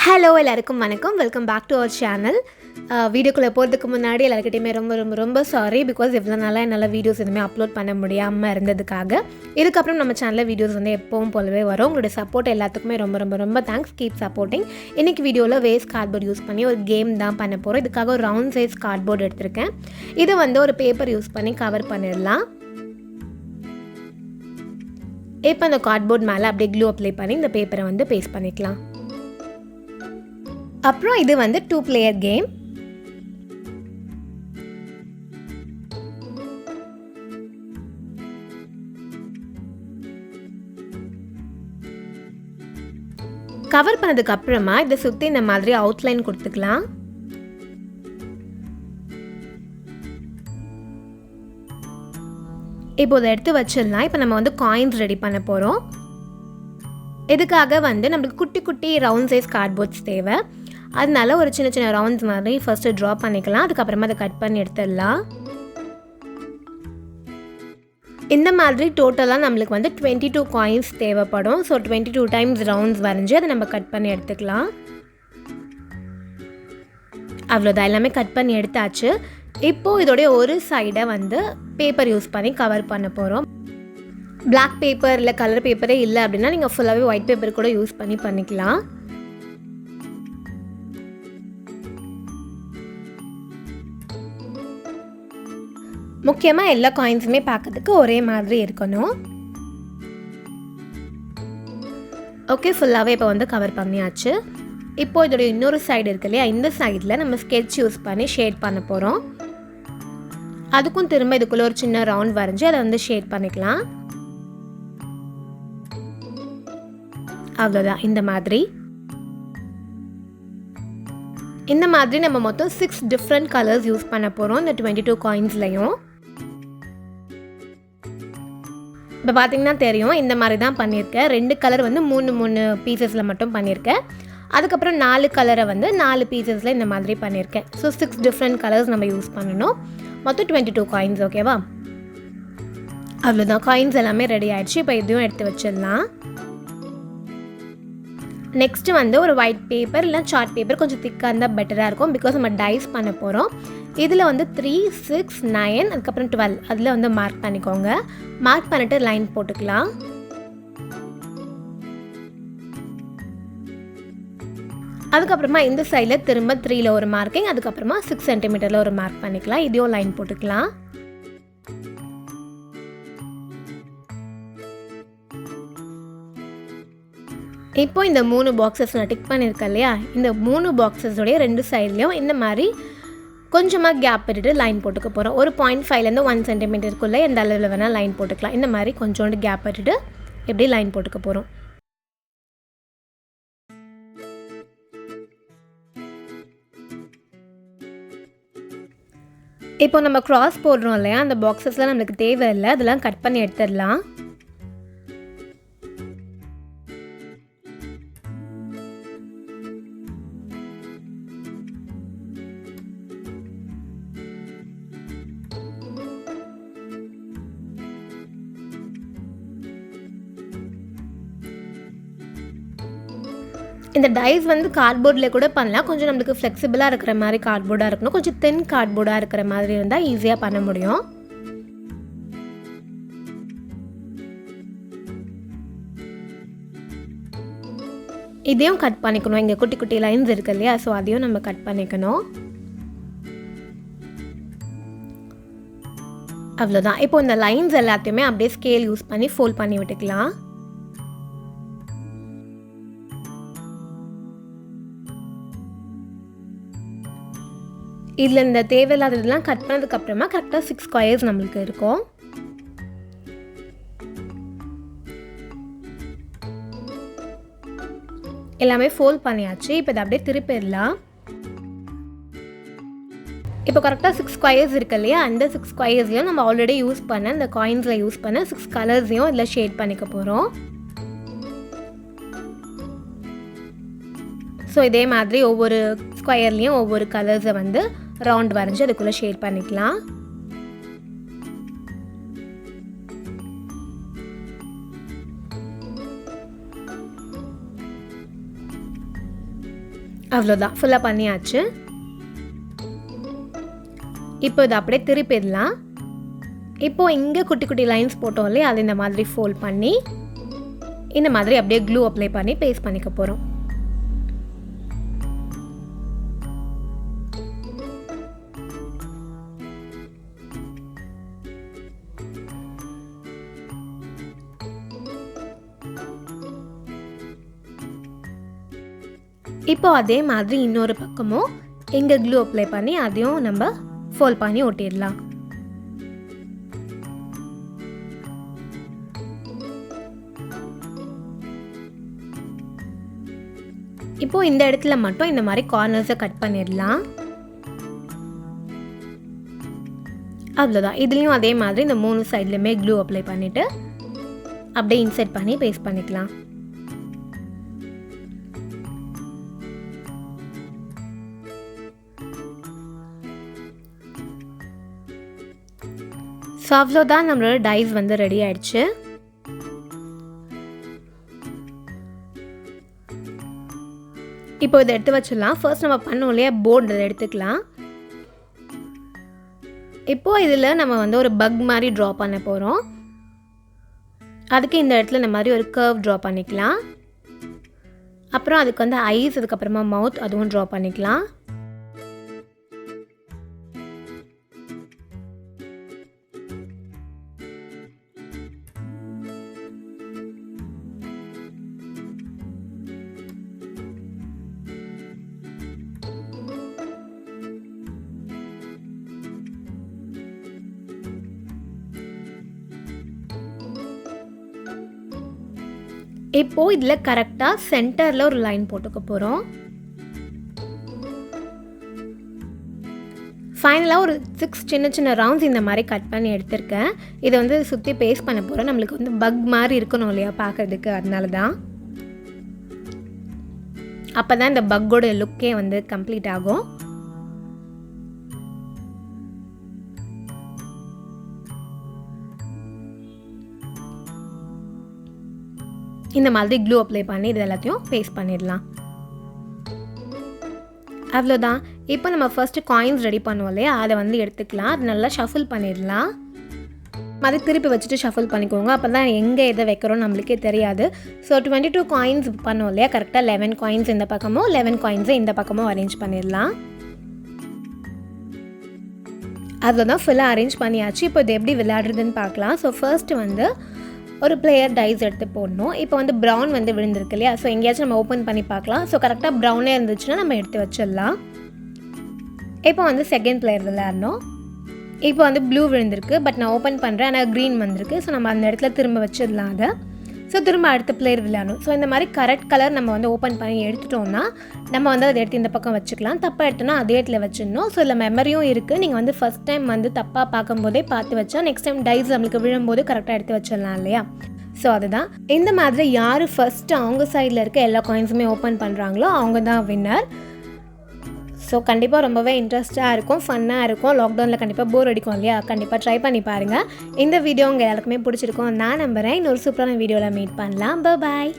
Hello எல்லாருக்கும் வணக்கம். Welcome back to our channel. வீடியோக்குள்ளே போகிறதுக்கு முன்னாடி எல்லாருக்கிட்டையுமே ரொம்ப சாரி. பிகாஸ் இவ்வளோ நாளாக என்னால் வீடியோஸ் எதுவுமே அப்லோட் பண்ண முடியாமல் இருந்ததுக்காக. இதுக்கப்புறம் நம்ம சேனலில் வீடியோஸ் வந்து எப்பவும் போலவே வரும். உங்களுடைய சப்போர்ட் எல்லாத்துக்குமே ரொம்ப தேங்க்ஸ். Keep supporting. இன்றைக்கி வீடியோவில் வேஸ்ட் கார்ட்போர்ட் யூஸ் பண்ணி ஒரு கேம் தான் பண்ண போகிறோம். இதுக்காக ஒரு ரவுண்ட் சைஸ் கார்ட்போர்ட் எடுத்திருக்கேன். இது வந்து ஒரு பேப்பர் யூஸ் பண்ணி கவர் பண்ணிடலாம். இப்போ அந்த கார்ட்போர்ட் மேலே அப்படியே க்ளூ அப்ளை பண்ணி இந்த பேப்பரை வந்து பேஸ்ட் பண்ணிக்கலாம். அப்புறம் இது வந்து 2 பிளேயர் கேம். கவர் பண்ணதுக்கு அப்புறமா இதை சுற்றி இந்த மாதிரி அவுட்லைன் கொடுத்துக்கலாம். இப்போ இதை எடுத்து வச்சிடலாம். இப்போ நம்ம வந்து காயின்ஸ் ரெடி பண்ண போகிறோம். இதுக்காக வந்து நம்மளுக்கு குட்டி குட்டி ரவுண்ட் சைஸ் கார்ட்போர்ட்ஸ் தேவை. அதனால ஒரு சின்ன சின்ன ரவுண்ட்ஸ் மாதிரி ஃபஸ்ட்டு ட்ரா பண்ணிக்கலாம். அதுக்கப்புறமா அதை கட் பண்ணி எடுத்துடலாம். இந்த மாதிரி டோட்டலாக நம்மளுக்கு வந்து 22 காயின்ஸ் தேவைப்படும். ஸோ 22 டைம்ஸ் ரவுண்ட்ஸ் வரைஞ்சி அதை நம்ம கட் பண்ணி எடுத்துக்கலாம். அவ்வளோதான், எல்லாமே கட் பண்ணி எடுத்தாச்சு. இப்போது இதோடைய ஒரு சைடை வந்து பேப்பர் யூஸ் பண்ணி கவர் பண்ண போகிறோம். பிளாக் பேப்பர் இல்லை கலர் பேப்பரே இல்லை அப்படின்னா நீங்கள் ஃபுல்லாகவே ஒயிட் பேப்பர் கூட யூஸ் பண்ணிக்கலாம். முக்கியமாக எல்லா காயின்ஸுமே பார்க்கறதுக்கு ஒரே மாதிரி இருக்கணும். ஓகே, ஃபுல்லாகவே இப்போ வந்து கவர் பண்ணியாச்சு. இப்போது இதோடைய இன்னொரு சைடு இருக்கு இல்லையா, இந்த சைடில் நம்ம ஸ்கெட்ச் யூஸ் பண்ணி ஷேட் பண்ண போகிறோம். அதுக்கும் திரும்ப இதுக்குள்ளே ஒரு சின்ன ரவுண்ட் வரைஞ்சி அதை வந்து ஷேட் பண்ணிக்கலாம். அவ்வளோதான். இந்த மாதிரி நம்ம மொத்தம் 6 டிஃப்ரெண்ட் கலர்ஸ் யூஸ் பண்ண போகிறோம் இந்த 22 காயின்ஸ்லையும். இப்போ பார்த்தீங்கன்னா தெரியும், இந்த மாதிரி தான் பண்ணியிருக்கேன். 2 கலர் வந்து 3 பீசஸில் மட்டும் பண்ணியிருக்கேன். அதுக்கப்புறம் 4 கலரை வந்து 4 பீசஸில் இந்த மாதிரி பண்ணியிருக்கேன். ஸோ 6 டிஃப்ரெண்ட் கலர்ஸ் நம்ம யூஸ் பண்ணணும். மொத்தம் 22 காயின்ஸ். ஓகேவா? அவ்வளோதான், காயின்ஸ் எல்லாமே ரெடி ஆகிடுச்சு. இப்போ இதையும் எடுத்து வச்சிடலாம். நெக்ஸ்ட்டு வந்து ஒரு ஒயிட் பேப்பர் இல்லை சார்ட் பேப்பர் கொஞ்சம் திக்காக இருந்தால் பெட்டராக இருக்கும். பிகாஸ் நம்ம டைஸ் பண்ண போகிறோம். இதில் வந்து 3, 6, 9 அதுக்கப்புறம் 12 அதில் வந்து மார்க் பண்ணிக்கோங்க. மார்க் பண்ணிவிட்டு லைன் போட்டுக்கலாம். அதுக்கப்புறமா இந்த சைடில் திரும்ப 3ல் ஒரு மார்க்கிங், அதுக்கப்புறமா 6 சென்டிமீட்டரில் ஒரு மார்க் பண்ணிக்கலாம். இதையும் லைன் போட்டுக்கலாம். இப்போ இந்த 3 பாக்ஸஸ் நான் டிக் பண்ணியிருக்கேன் இல்லையா, இந்த 3 பாக்ஸஸோடைய 2 சைட்லேயும் இந்த மாதிரி கொஞ்சமாக கேப் விட்டுட்டு லைன் போட்டுக்க போகிறோம். ஒரு 0.5லேருந்து 1 சென்டிமீட்டருக்குள்ளே எந்த அளவில் வேணால் லைன் போட்டுக்கலாம். இந்த மாதிரி கொஞ்சோண்டு கேப் விட்டுட்டு எப்படி லைன் போட்டுக்க போகிறோம். இப்போ நம்ம க்ராஸ் போடுறோம் இல்லையா, அந்த பாக்ஸஸ்லாம் நம்மளுக்கு தேவையில்லை, அதெல்லாம் கட் பண்ணி எடுத்துடலாம். இந்த டைஸ் வந்து கார்ட்போர்டில் கூட பண்ணலாம். கொஞ்சம் நம்மளுக்கு ஃப்ளெக்சிபிளாக இருக்கிற மாதிரி கார்ட்போர்டாக இருக்கணும். கொஞ்சம் தின் கார்ட்போர்டாக இருக்கிற மாதிரி இருந்தால் ஈஸியாக பண்ண முடியும். இதையும் கட் பண்ணிக்கணும். இங்கே குட்டி குட்டி லைன்ஸ் இருக்கு இல்லையா, ஸோ அதையும் நம்ம கட் பண்ணிக்கணும். அவ்வளோதான். இப்போ இந்த லைன்ஸ் எல்லாத்தையுமே அப்படியே ஸ்கேல் யூஸ் பண்ணி ஃபோல்ட் பண்ணி விட்டுக்கலாம். இதில் இந்த தேவையில்லாததெல்லாம் கட் பண்ணதுக்கப்புறமா கரெக்டாக 6 ஸ்கொயர்ஸ் நம்மளுக்கு இருக்கும். எல்லாமே ஃபோல்ட் பண்ணியாச்சு. இப்போ இதை அப்படியே திருப்பிடலாம். இப்போ கரெக்டாக 6 ஸ்கொயர்ஸ் இருக்கு இல்லையா, அந்த 6 ஸ்கொயர்ஸ்லையும் நம்ம ஆல்ரெடி யூஸ் பண்ண இந்த காயின்ஸில் யூஸ் பண்ண 6 கலர்ஸையும் இதில் ஷேட் பண்ணிக்க போகிறோம். ஸோ இதே மாதிரி ஒவ்வொரு ஸ்கொயர்லேயும் ஒவ்வொரு கலர்ஸை வந்து ரவுண்ட் வரைஞ்சி அதுக்குள்ளே ஷேட் பண்ணிக்கலாம். அவ்வளோதான், ஃபுல்லாக பண்ணியாச்சு. இப்போ இதை அப்படியே திருப்பிடலாம். இப்போது இங்கே குட்டி குட்டி லைன்ஸ் போட்டோம் இல்லையா, அது இந்த மாதிரி ஃபோல்ட் பண்ணி இந்த மாதிரி அப்படியே க்ளூ அப்ளை பண்ணி பேஸ்ட் பண்ணிக்க போகிறோம். இப்போ அதே மாதிரி இன்னொரு பக்கமும் இங்கே க்ளூ அப்ளை பண்ணி அதையும் நம்ம ஃபோல்ட் பண்ணி ஒட்டிடலாம். இப்போது இந்த இடத்துல மட்டும் இந்த மாதிரி கார்னர்ஸை கட் பண்ணிடலாம். அவ்வளோதான். இதுலேயும் அதே மாதிரி இந்த 3 சைட்லையுமே க்ளூ அப்ளை பண்ணிவிட்டு அப்படியே இன்சர்ட் பண்ணி பேஸ்ட் பண்ணிக்கலாம். ஸோ அவ்வளோதான், நம்மளோட டைஸ் வந்து ரெடி ஆயிடுச்சு. இப்போ இதை எடுத்து வச்சிடலாம். ஃபர்ஸ்ட் நம்ம பண்ணோம் இல்லையா போர்டு, அதை எடுத்துக்கலாம். இப்போது இதில் நம்ம வந்து ஒரு பக் மாதிரி ட்ரா பண்ண போகிறோம். அதுக்கு இந்த இடத்துல இந்த மாதிரி ஒரு கர்வ் ட்ரா பண்ணிக்கலாம். அப்புறம் அதுக்கு வந்து ஐஸ், அதுக்கப்புறமா மவுத், அதுவும் ட்ரா பண்ணிக்கலாம். இப்போது இதில் கரெக்டாக சென்டரில் ஒரு லைன் போட்டுக்க போகிறோம். ஃபைனலாக ஒரு 6 சின்ன சின்ன ரவுண்ட்ஸ் இந்த மாதிரி கட் பண்ணி எடுத்திருக்கேன். இதை வந்து சுற்றி பேஸ்ட் பண்ண போகிறோம். நம்மளுக்கு வந்து பக் மாதிரி இருக்கணும் இல்லையா பார்க்குறதுக்கு, அதனால தான். அப்போ தான் இந்த பக்கோட லுக்கே வந்து கம்ப்ளீட் ஆகும். இந்த மாதிரி க்ளூ அப்ளை பண்ணி இது எல்லாத்தையும் பேஸ்ட் பண்ணிடலாம். அவ்வளோதான். இப்போ நம்ம ஃபர்ஸ்ட்டு காயின்ஸ் ரெடி பண்ணுவோம் இல்லையா, அதை வந்து எடுத்துக்கலாம். அது நல்லா ஷஃபில் பண்ணிடலாம். அதை திருப்பி வச்சுட்டு ஷஃபில் பண்ணிக்கோங்க. அப்போ தான் எங்கே எதை வைக்கிறோம் நம்மளுக்கே தெரியாது. ஸோ 22 காயின்ஸ் பண்ணோம் இல்லையா, கரெக்டாக 11 காயின்ஸ் இந்த பக்கமும் 11 காயின்ஸை இந்த பக்கமும் அரேஞ்ச் பண்ணிடலாம். அவ்வளோதான், ஃபுல்லாக அரேஞ்ச் பண்ணியாச்சு. இப்போ இது எப்படி விளையாடுறதுன்னு பார்க்கலாம். ஸோ ஃபர்ஸ்ட்டு வந்து ஒரு பிளேயர் டைஸ் எடுத்து போடணும். இப்போ வந்து ப்ரௌன் வந்து விழுந்திருக்கு இல்லையா, ஸோ எங்கேயாச்சும் நம்ம ஓப்பன் பண்ணி பார்க்கலாம். ஸோ கரெக்டாக ப்ரௌனே இருந்துச்சுன்னா நம்ம எடுத்து வச்சிடலாம். இப்போ வந்து செகண்ட் பிளேயர் விளையாடணும். இப்போ வந்து ப்ளூ விழுந்திருக்கு, பட் நான் ஓப்பன் பண்ணுறேன், ஆனால் க்ரீன் வந்திருக்கு. ஸோ நம்ம அந்த இடத்துல திரும்ப வச்சிடலாம் அதை. ஸோ திரும்ப அடுத்த பிளேயர் விளையாடணும். ஸோ இந்த மாதிரி கரெக்ட் கலர் நம்ம வந்து ஓப்பன் பண்ணி எடுத்துட்டோம்னா நம்ம வந்து அதை எடுத்து இந்த பக்கம் வச்சுக்கலாம். தப்பாக எடுத்தோன்னா அதே இடத்துல வச்சிடணும். ஸோ இதில் மெமரியும் இருக்குது. நீங்கள் வந்து ஃபஸ்ட் டைம் வந்து தப்பாக பார்க்கும்போதே பார்த்து வச்சா நெக்ஸ்ட் டைம் டைஸ் நம்மளுக்கு விழும்போது கரெக்டாக எடுத்து வச்சிடலாம் இல்லையா. ஸோ அதுதான். இந்த மாதிரி யார் ஃபஸ்ட்டு அவங்க சைடில் இருக்க எல்லா காயின்ஸுமே ஓப்பன் பண்ணுறாங்களோ அவங்க தான் வின்னர். ஸோ கண்டிப்பாக ரொம்பவே இன்ட்ரெஸ்ட்டாக இருக்கும், ஃபன்னாக இருக்கும். லாக்டவுனில் கண்டிப்பாக போர் அடிக்கும் இல்லையா, கண்டிப்பாக ட்ரை பண்ணி பாருங்கள். இந்த வீடியோ உங்கள் எல்லாருக்குமே பிடிச்சிருக்கும் நான் நம்புகிறேன். இன்னொரு சூப்பரான வீடியோவில் மீட் பண்ணலாம். பாய்.